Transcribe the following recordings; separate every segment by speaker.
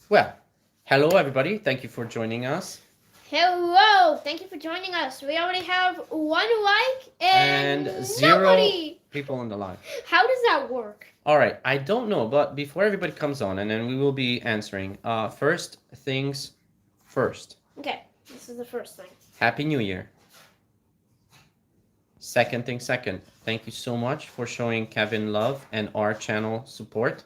Speaker 1: Well, hello everybody. Thank you for joining us.
Speaker 2: Hello, thank you for joining us. We already have 1 like and
Speaker 1: zero
Speaker 2: nobody.
Speaker 1: people on the line.
Speaker 2: How does that work?
Speaker 1: All right, I don't know, but before everybody comes on, and then we will be answering. First things first.
Speaker 2: Okay, this is the first thing.
Speaker 1: Happy New Year. Second thing second. Thank you so much for showing Kevin love and our channel support.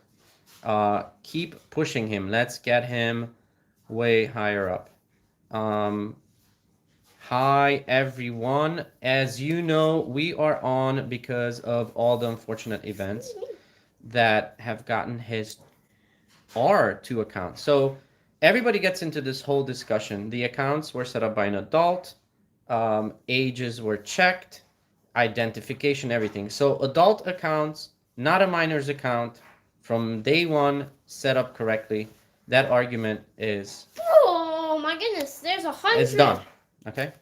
Speaker 1: Keep pushing him. Let's get him way higher up. Hi everyone. As you know, we are on because of all the unfortunate events that have gotten his R2 account. So everybody gets into this whole discussion. The accounts were set up by an adult, ages were checked, identification, everything. So adult accounts, not a minor's account, from day one, set up correctly. That argument is.
Speaker 2: Oh my goodness, there's
Speaker 1: It's done. Okay.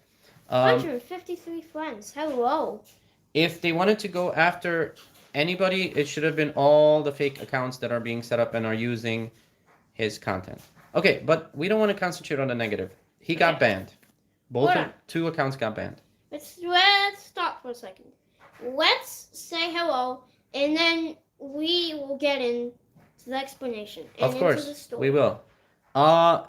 Speaker 2: 153 friends. Hello.
Speaker 1: If they wanted to go after anybody, it should have been all the fake accounts that are being set up and are using his content. Okay, but we don't want to concentrate on the negative. He got banned. Two accounts got banned.
Speaker 2: Let's stop for a second. Let's say hello, and then we will get into the explanation. And
Speaker 1: Of course,
Speaker 2: into the story.
Speaker 1: we will.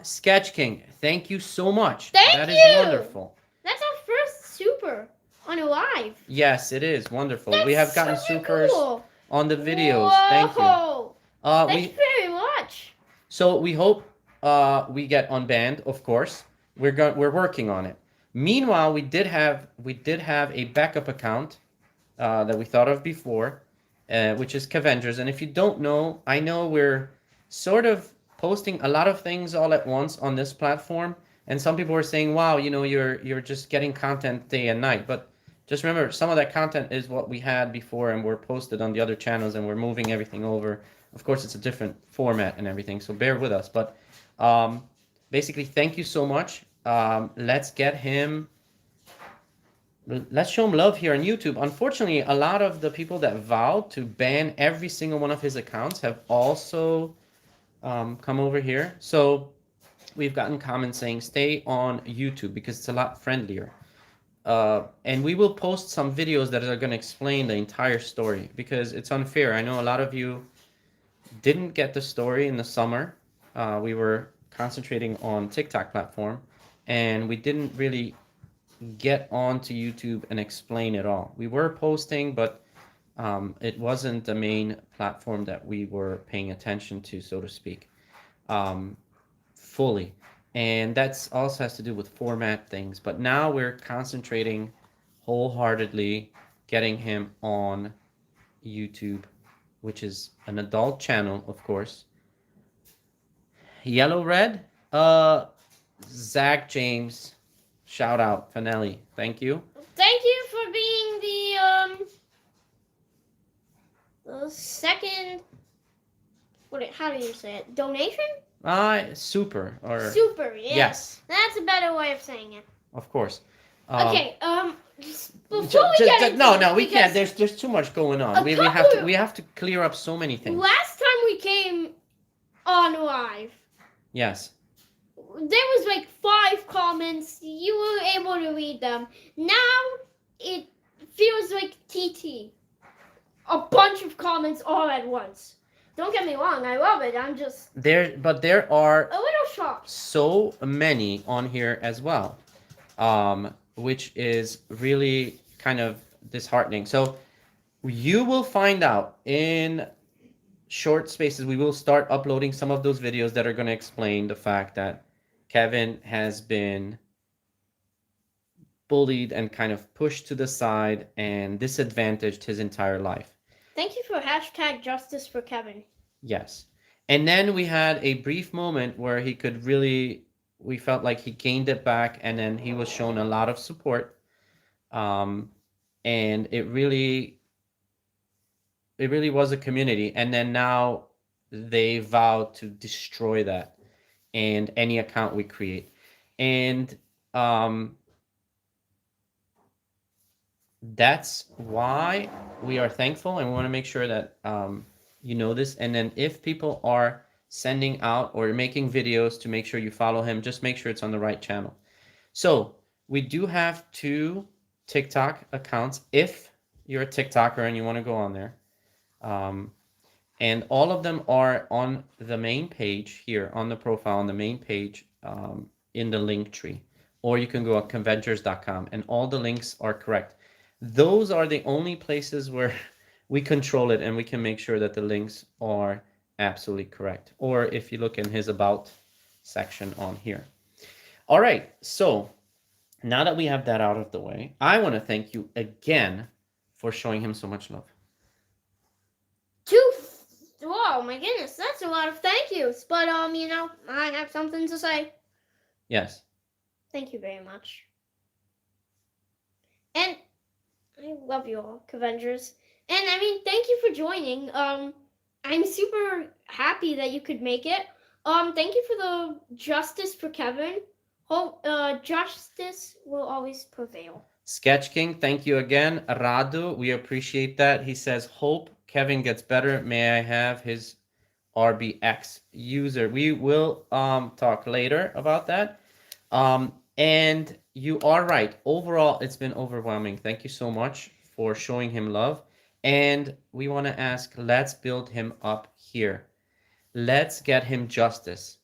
Speaker 1: Sketch King, thank you so much.
Speaker 2: Thank
Speaker 1: That is
Speaker 2: you!
Speaker 1: wonderful.
Speaker 2: That's our first super on a live.
Speaker 1: Yes, it is wonderful.
Speaker 2: That's
Speaker 1: we have gotten supers
Speaker 2: cool.
Speaker 1: on the videos.
Speaker 2: Whoa.
Speaker 1: Thank you.
Speaker 2: Thank you very much.
Speaker 1: So we hope we get unbanned. Of course, we're working on it. Meanwhile, we did have a backup account that we thought of before, which is Cavengers. And if you don't know, I know we're sort of posting a lot of things all at once on this platform, and some people are saying, "Wow, you're just getting content day and night." But just remember, some of that content is what we had before, and we're posted on the other channels, and we're moving everything over. Of course, it's a different format and everything, so bear with us. But basically, thank you so much. Let's get him. Let's show him love here on YouTube. Unfortunately, a lot of the people that vowed to ban every single one of his accounts have also come over here. So we've gotten comments saying stay on YouTube because it's a lot friendlier. And we will post some videos that are going to explain the entire story because it's unfair. I know a lot of you didn't get the story in the summer. We were concentrating on TikTok platform, and we didn't really get onto YouTube and explain it all. We were posting, but it wasn't the main platform that we were paying attention to, so to speak, fully. And that's also has to do with format things. But now we're concentrating wholeheartedly getting him on YouTube, which is an adult channel, of course. Yellow Red, Zach James, shout out, Fanelli. Thank you.
Speaker 2: Thank you for being the second. How do you say it? Donation?
Speaker 1: Super or
Speaker 2: super. Yes.
Speaker 1: Yes.
Speaker 2: That's a better way of saying it.
Speaker 1: Of course.
Speaker 2: Okay. Before we get into
Speaker 1: no, we can't. There's too much going on. We have to clear up so many things.
Speaker 2: Last time we came on live.
Speaker 1: Yes.
Speaker 2: There was like 5 comments. You were able to read them. Now it feels like TT. A bunch of comments all at once. Don't get me wrong, I love it. I'm just
Speaker 1: there are
Speaker 2: a little shocked.
Speaker 1: So many on here as well, which is really kind of disheartening. So you will find out in short spaces. We will start uploading some of those videos that are going to explain the fact that Kevin has been bullied and kind of pushed to the side and disadvantaged his entire life.
Speaker 2: Thank you for #JusticeForKevin.
Speaker 1: Yes. And then we had a brief moment where he could really, we felt like he gained it back, and then he was shown a lot of support. And it really was a community. And then now they vowed to destroy that and any account we create. And that's why we are thankful, and we want to make sure that you know this. And then if people are sending out or making videos to make sure you follow him. Just make sure it's on the right channel. So we do have 2 TikTok accounts if you're a TikToker and you want to go on there. And all of them are on the main page here, on the profile, on the main page, in the link tree. Or you can go at Cavengers.com, and all the links are correct. Those are the only places where we control it, and we can make sure that the links are absolutely correct. Or if you look in his About section on here. All right, so now that we have that out of the way, I want to thank you again for showing him so much love.
Speaker 2: Oh my goodness, that's a lot of thank yous. But you know, I have something to say.
Speaker 1: Yes.
Speaker 2: Thank you very much. And I love you all, Cavengers. And I mean, thank you for joining. I'm super happy that you could make it. Thank you for the justice for Kevin. Hope justice will always prevail.
Speaker 1: Sketch King, thank you again. Radu, we appreciate that. He says, hope Kevin gets better. May I have his RBX user? We will talk later about that. And you are right. Overall, it's been overwhelming. Thank you so much for showing him love. And we want to ask, let's build him up here. Let's get him justice.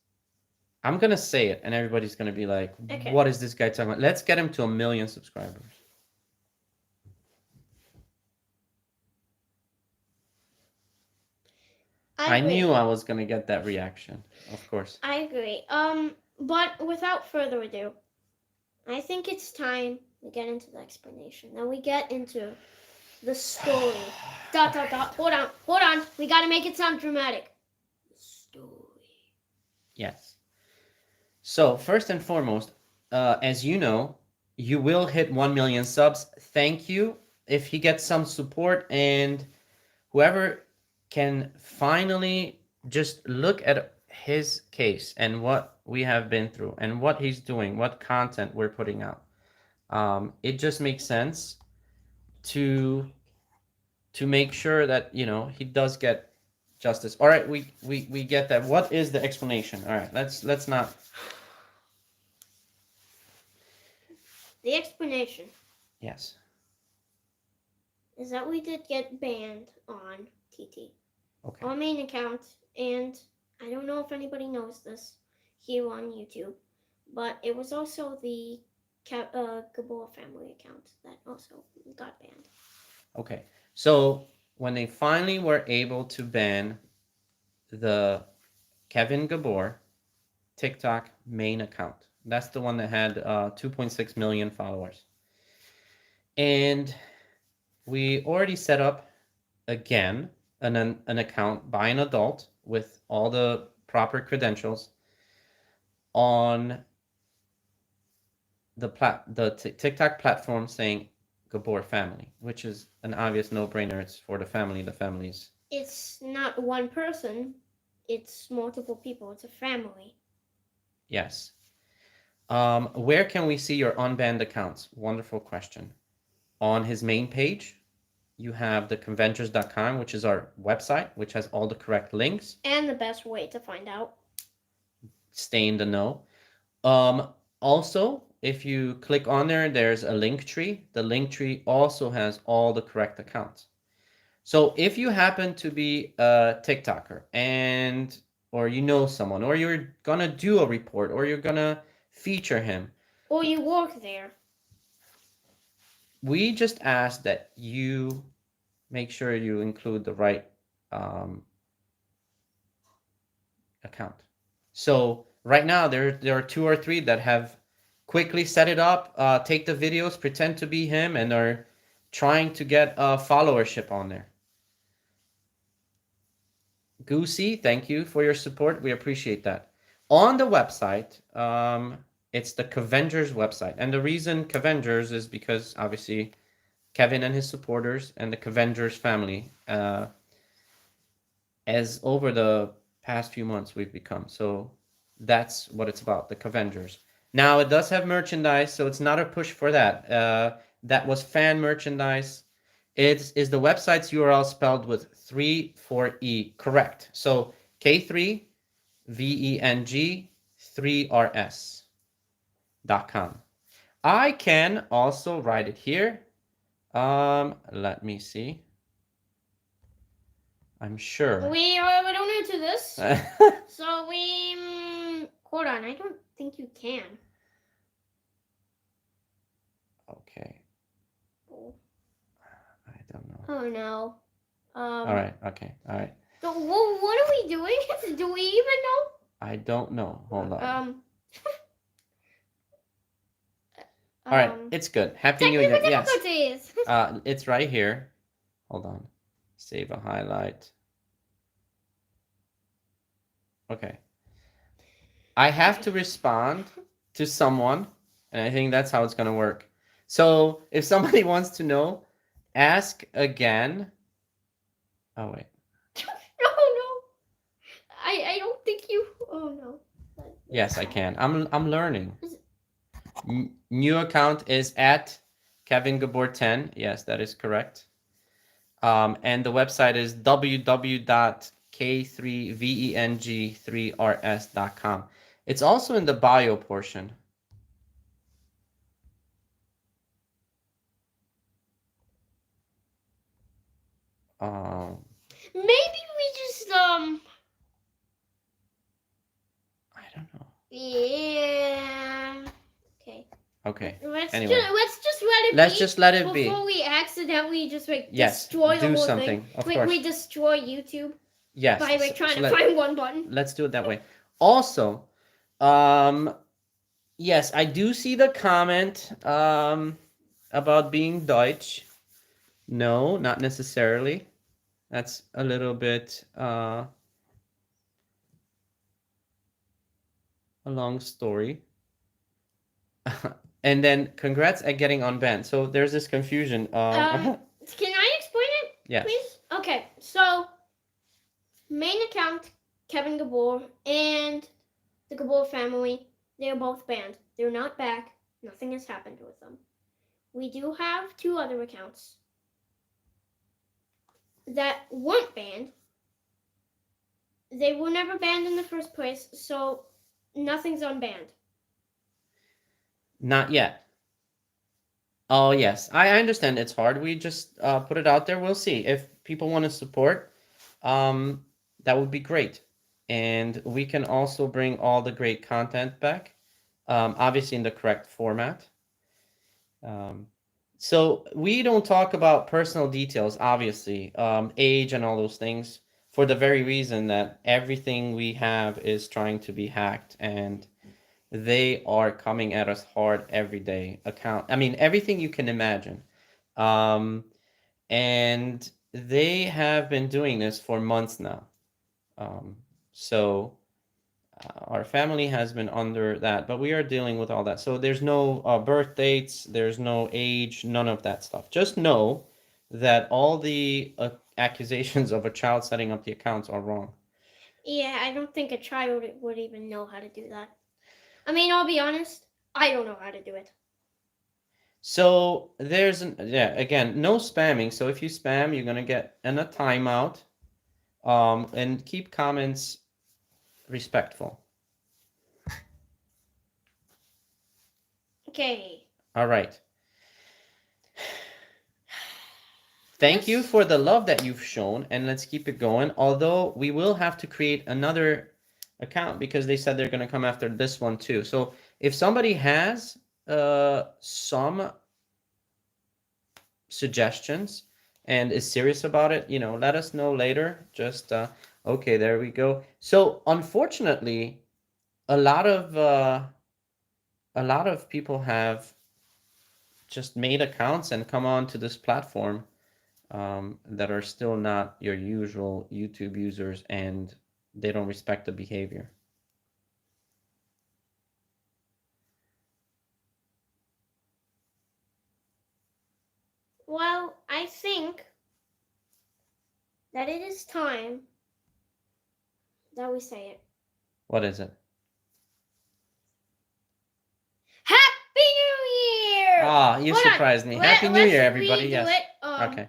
Speaker 1: I'm going to say it, and everybody's going to be like, okay, what is this guy talking about? Let's get him to 1 million subscribers. I knew I was going to get that reaction, of course.
Speaker 2: I agree. But without further ado, I think it's time we get into the explanation. Now we get into the story. Hold on. We got to make it sound dramatic. The story.
Speaker 1: Yes. So first and foremost, as you know, you will hit 1 million subs. Thank you. If he gets some support, and whoever can finally just look at his case and what we have been through and what he's doing, what content we're putting out, it just makes sense to make sure that, you know, he does get justice. All right, we get that. What is the explanation? All right, let's not.
Speaker 2: The explanation.
Speaker 1: Yes.
Speaker 2: Is that we did get banned on TT.
Speaker 1: Okay.
Speaker 2: Our main account, and I don't know if anybody knows this here on YouTube, but it was also the Gabor family account that also got banned.
Speaker 1: Okay. So when they finally were able to ban the Kevin Gabor TikTok main account, that's the one that had 2.6 million followers. And we already set up, again, an account by an adult with all the proper credentials on the TikTok platform saying Gabor family, which is an obvious no-brainer. It's for the family. The families.
Speaker 2: It's not one person. It's multiple people. It's a family.
Speaker 1: Yes. Where can we see your unbanned accounts? Wonderful question. On his main page, you have the Cavengers.com, which is our website, which has all the correct links.
Speaker 2: And the best way to find out.
Speaker 1: Stay in the know. Also, if you click on there, there's a link tree. The link tree also has all the correct accounts. So if you happen to be a TikToker or you know someone, or you're going to do a report, or you're going to feature him.
Speaker 2: Or you work there.
Speaker 1: We just ask that you make sure you include the right account. So right now there are 2 or 3 that have quickly set it up, take the videos, pretend to be him, and are trying to get followership on there. Goosey, thank you for your support. We appreciate that. On the website, it's the Cavengers website. And the reason Cavengers is because, obviously, Kevin and his supporters and the Cavengers family, as over the past few months we've become. So that's what it's about, the Cavengers. Now, it does have merchandise, so it's not a push for that. That was fan merchandise. Is the website's URL spelled with 3-4-E? Correct. So K3 KVENG3RS.com. I can also write it here. Let me see. I'm sure.
Speaker 2: We don't answer this. So we hold on. I don't think you can.
Speaker 1: Okay.
Speaker 2: Oh,
Speaker 1: I don't know.
Speaker 2: oh no.
Speaker 1: All right. Okay. All right.
Speaker 2: So what are we doing? Do we even know?
Speaker 1: I don't know. Hold on. All right. It's good. Happy New Year.
Speaker 2: Technical
Speaker 1: Yes.
Speaker 2: difficulties.
Speaker 1: It's right here. Hold on. Save a highlight. Okay. I have to respond to someone, and I think that's how it's going to work. So if somebody wants to know, ask again. Oh, wait.
Speaker 2: Oh no. I don't think you. Oh no.
Speaker 1: Yes, I can. I'm learning. New account is at Kevin Gabor 10. Yes, that is correct. And the website is www.k3veng3rs.com. It's also in the bio portion.
Speaker 2: Maybe we just
Speaker 1: I don't know.
Speaker 2: Yeah. Okay.
Speaker 1: Okay.
Speaker 2: Let's
Speaker 1: Anyway.
Speaker 2: just let it be.
Speaker 1: Let's just let it be.
Speaker 2: Before we accidentally just like
Speaker 1: Yes,
Speaker 2: destroy the
Speaker 1: do
Speaker 2: whole
Speaker 1: something.
Speaker 2: thing.
Speaker 1: Of course.
Speaker 2: We destroy YouTube
Speaker 1: Yes.
Speaker 2: by like trying to find one button.
Speaker 1: Let's do it that way. Also, yes, I do see the comment about being Deutsch. No, not necessarily. That's a little bit a long story. And then congrats at getting unbanned. So there's this confusion.
Speaker 2: Can I explain it?
Speaker 1: Yes.
Speaker 2: Please? Okay, so main account, Kevin Gabor, and the Gabor family, they're both banned. They're not back. Nothing has happened with them. We do have 2 other accounts that weren't banned. They were never banned in the first place, so nothing's unbanned.
Speaker 1: Not yet. Oh, yes. I understand it's hard. We just put it out there. We'll see. If people want to support, that would be great. And we can also bring all the great content back, obviously in the correct format. So we don't talk about personal details, obviously, age and all those things, for the very reason that everything we have is trying to be hacked, and they are coming at us hard every day. Everything you can imagine. And they have been doing this for months now. So our family has been under that, but we are dealing with all that. So there's no birth dates, there's no age, none of that stuff. Just know that all the accusations of a child setting up the accounts are wrong.
Speaker 2: Yeah, I don't think a child would even know how to do that. I mean, I'll be honest, I don't know how to do it.
Speaker 1: So there's again, no spamming. So if you spam, you're gonna get a timeout. And keep comments respectful.
Speaker 2: Okay.
Speaker 1: All right. Thank you for the love that you've shown, and let's keep it going. Although we will have to create another account because they said they're going to come after this one too. So if somebody has some suggestions and is serious about it, let us know later. Just okay, there we go. So unfortunately, a lot of people have just made accounts and come on to this platform that are still not your usual YouTube users, and they don't respect the behavior.
Speaker 2: Well, I think that it is time that we say it.
Speaker 1: What is it?
Speaker 2: Happy New Year!
Speaker 1: Ah, you surprised me. Happy New Year, everybody. Yes. Okay.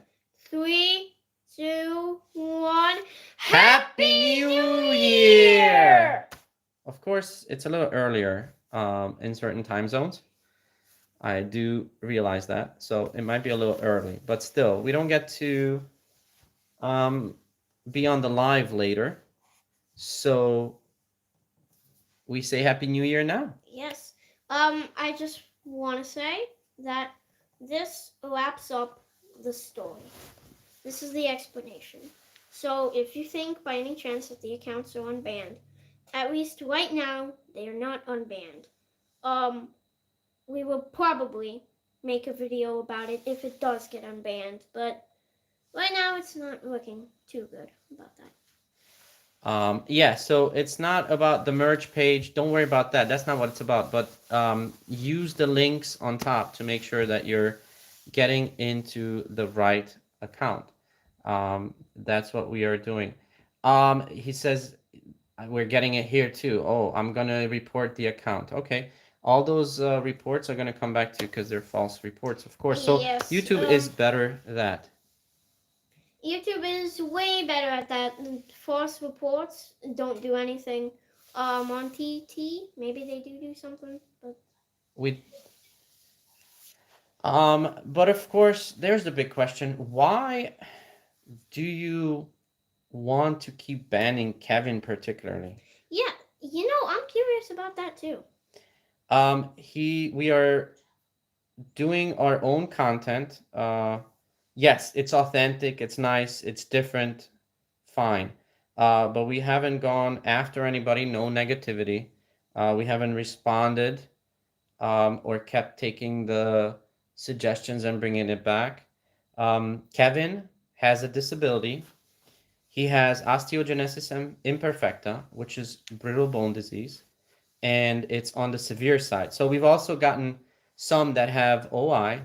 Speaker 2: 3, 2, 1.
Speaker 1: Happy New Year! course, it's a little earlier in certain time zones. I do realize that, so it might be a little early, but still, we don't get to be on the live later, so we say Happy New Year now.
Speaker 2: Yes. I just want to say that this wraps up the story. This is the explanation. So if you think by any chance that the accounts are unbanned, at least right now they are not unbanned. We will probably make a video about it if it does get unbanned, but right now it's not looking too good about that.
Speaker 1: Yeah, so it's not about the merge page. Don't worry about that. That's not what it's about. But use the links on top to make sure that you're getting into the right account. That's what we are doing. He says we're getting it here too. Oh, I'm gonna report the account. Okay, all those reports are gonna come back to you because they're false reports, of course. So
Speaker 2: Yes,
Speaker 1: YouTube is better at that.
Speaker 2: YouTube is way better at that. False reports don't do anything. On TT, maybe they do something, but
Speaker 1: We but of course, there's the big question. Why do you want to keep banning Kevin particularly?
Speaker 2: yeah, I'm curious about that too.
Speaker 1: We are doing our own content. Yes, it's authentic, it's nice, it's different, fine. But we haven't gone after anybody, no negativity. We haven't responded or kept taking the suggestions and bringing it back. Kevin has a disability. He has osteogenesis imperfecta, which is brittle bone disease, and it's on the severe side. So we've also gotten some that have OI,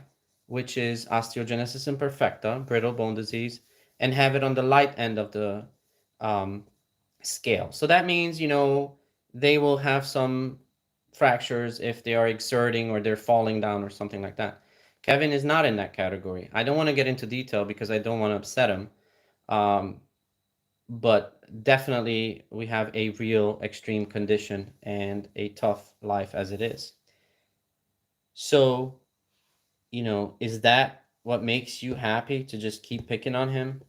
Speaker 1: which is osteogenesis imperfecta, brittle bone disease, and have it on the light end of the scale. So that means, they will have some fractures if they are exerting or they're falling down or something like that. Kevin is not in that category. I don't want to get into detail because I don't want to upset him. But definitely we have a real extreme condition and a tough life as it is. So, is that what makes you happy to just keep picking on him?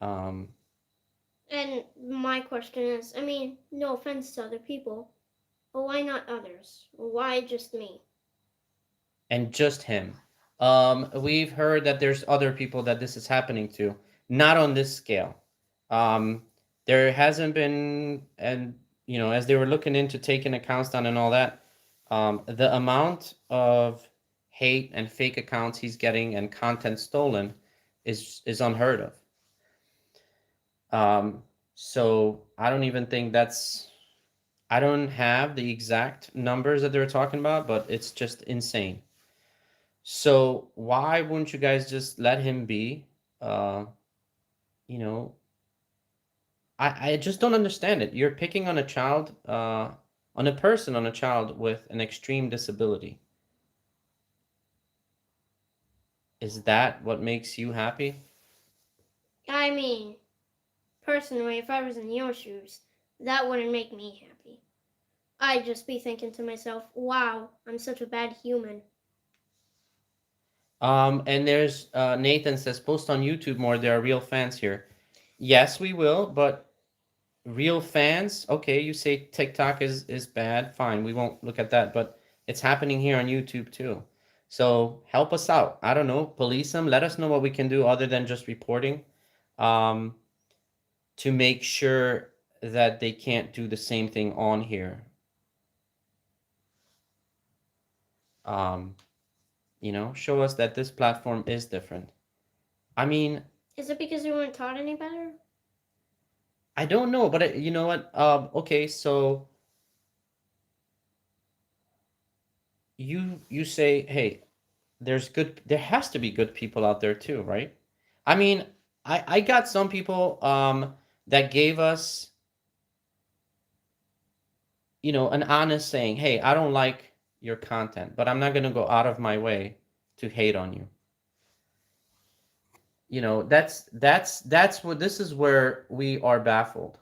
Speaker 2: And my question is, no offense to other people, but why not others? Why just me?
Speaker 1: And just him. We've heard that there's other people that this is happening to, not on this scale. There hasn't been, and as they were looking into taking accounts down and all that, the amount of hate and fake accounts he's getting and content stolen is unheard of. So I don't even think I don't have the exact numbers that they're talking about, but it's just insane. So why wouldn't you guys just let him be? You know, I just don't understand it. You're picking on a child, on a person, on a child with an extreme disability. Is that what makes you happy?
Speaker 2: Personally, if I was in your shoes, that wouldn't make me happy. I'd just be thinking to myself, wow, I'm such a bad human.
Speaker 1: And there's Nathan says, post on YouTube more. There are real fans here. Yes, we will, but real fans, okay, you say TikTok is bad, fine, we won't look at that, but it's happening here on YouTube too. So help us out. I don't know, police them, let us know what we can do other than just reporting, to make sure that they can't do the same thing on here. Show us that this platform is different.
Speaker 2: Is it because we weren't taught any better?
Speaker 1: I don't know, but you know what? Okay, so you say, hey, there has to be good people out there too, right? I got some people that gave us, an honest saying, hey, I don't like your content, but I'm not gonna go out of my way to hate on you. That's what this is where we are baffled.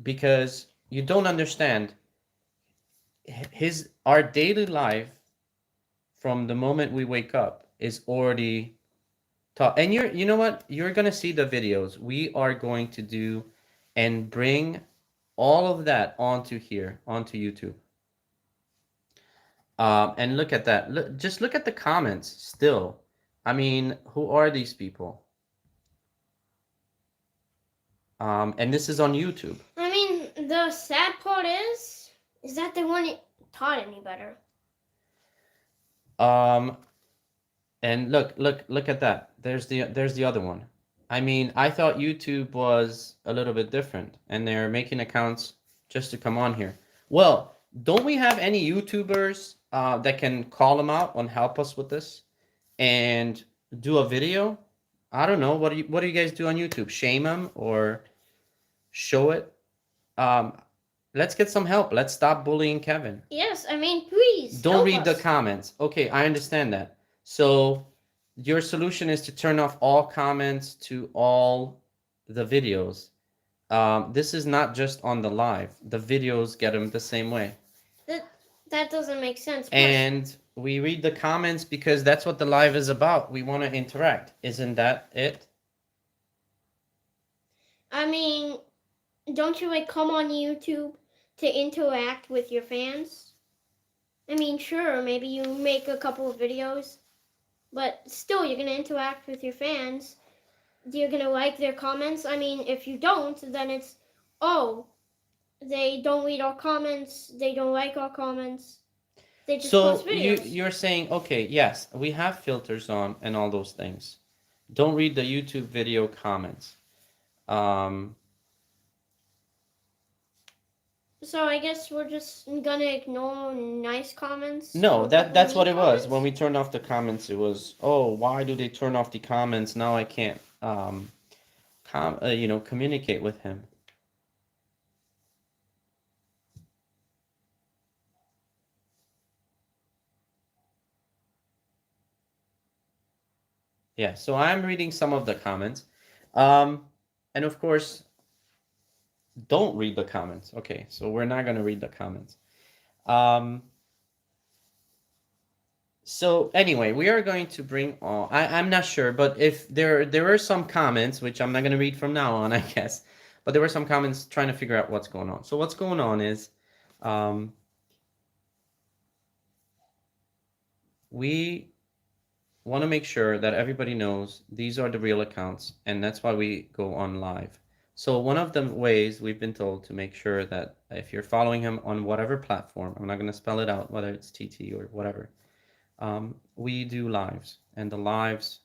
Speaker 1: Because, you don't understand. Our daily life from the moment we wake up is already taught. And you know what? You're gonna see the videos we are going to do, and bring all of that onto here, onto YouTube. And look at that. Just look at the comments still. I mean, who are these people? And this is on YouTube.
Speaker 2: I mean, the sad part is that they weren't taught any better.
Speaker 1: And look at that. There's the other one. I mean, I thought YouTube was a little bit different, and they're making accounts just to come on here. Well, don't we have any YouTubers that can call them out and help us with this and do a video? I don't know. What do you guys do on YouTube? Shame them or show it? Let's get some help. Let's stop bullying Kevin.
Speaker 2: Yes, I mean, please.
Speaker 1: Don't
Speaker 2: help
Speaker 1: read
Speaker 2: us.
Speaker 1: the comments. Okay, I understand that. So your solution is to turn off all comments to all the videos. This is not just on the live. The videos get them the same way.
Speaker 2: That doesn't make sense.
Speaker 1: And we read the comments because that's what the live is about. We want to interact. Isn't that it?
Speaker 2: I mean, don't you like come on YouTube to interact with your fans? I mean, sure, maybe you make a couple of videos, but still you're gonna interact with your fans. You're gonna like their comments. I mean, if you don't, then it's, oh, they don't read our comments, they don't like our comments. They just post
Speaker 1: So
Speaker 2: videos.
Speaker 1: you're saying, okay, yes, we have filters on and all those things. Don't read the YouTube video comments.
Speaker 2: So I guess we're just gonna ignore nice comments.
Speaker 1: No,
Speaker 2: or
Speaker 1: that's what
Speaker 2: mean
Speaker 1: it was.
Speaker 2: comments?
Speaker 1: When we turned off the comments, it was, oh, why do they turn off the comments? Now I can't communicate with him. Yeah, so I'm reading some of the comments. And of course, don't read the comments. Okay, so we're not going to read the comments. So anyway, we are going to bring on, I'm not sure, but if there were some comments, which I'm not going to read from now on, I guess, but there were some comments trying to figure out what's going on. So what's going on is, we want to make sure that everybody knows these are the real accounts, and that's why we go on live. So one of the ways we've been told to make sure that if you're following him on whatever platform, I'm not going to spell it out, whether it's TT or whatever, we do lives, and the lives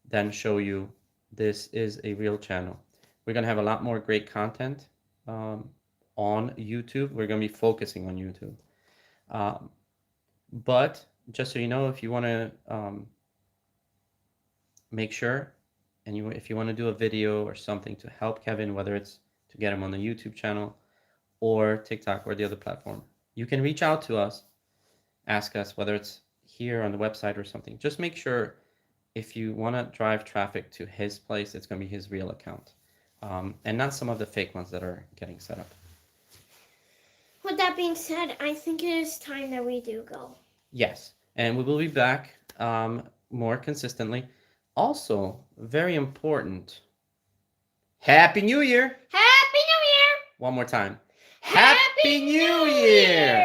Speaker 1: then show you this is a real channel. We're going to have a lot more great content on YouTube. We're going to be focusing on YouTube. But just so you know, if you want to make sure, and if you want to do a video or something to help Kevin, whether it's to get him on the YouTube channel or TikTok or the other platform, you can reach out to us, ask us, whether it's here on the website or something. Just make sure if you want to drive traffic to his place, it's going to be his real account, and not some of the fake ones that are getting set up.
Speaker 2: With that being said, I think it is time that we do go.
Speaker 1: Yes, and we will be back more consistently. Also, very important, Happy New Year!
Speaker 2: Happy New Year!
Speaker 1: One more time. Happy New Year!